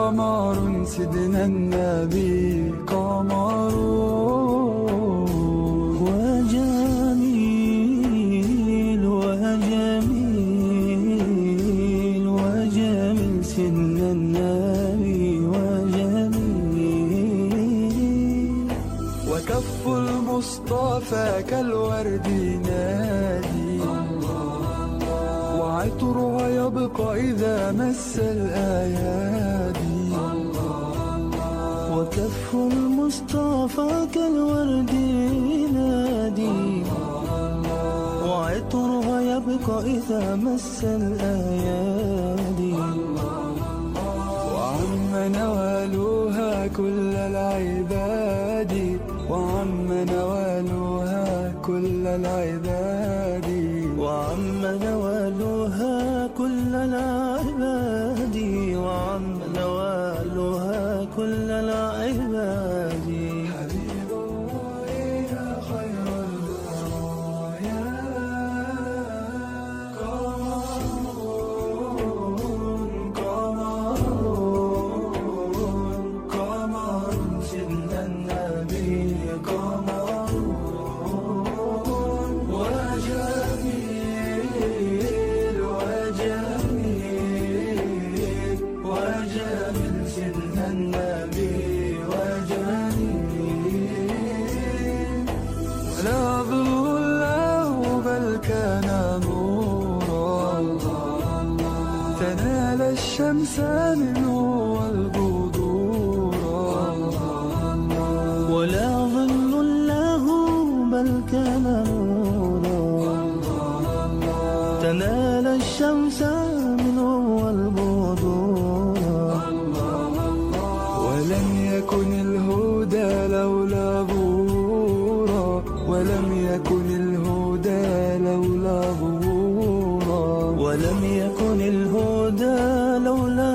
قمر سيدنا النبي قمر، وجميل وجميل وجميل سيدنا النبي وجميل. وكف المصطفى كالورد نادي، وعطرها يبقى إذا مس الأيادي. وكف المصطفى كالورد نادي، وعطرها يبقى إذا مس الأيادي. وعم نوالها كل العباد، وعم نوالها كل العباد، وعم نوالها كل العباد، وعم نوالها كل العباد. حبيب الله يا خير البرايا، قمر قمر قمر سيدنا النبي قمر، وجميل وجميل وجميل سيدنا النبي وجميل. ولا ظل له بل كان نورا، تنال الشمس منه والبدورا. ولا ظل له بل كان نورا، تنال الشمس منه والبدورا. ولم يكن الهدى لولا ظهورا، ولم يكن الهدى لولا ظهورا، ولم يكن الهدى لولا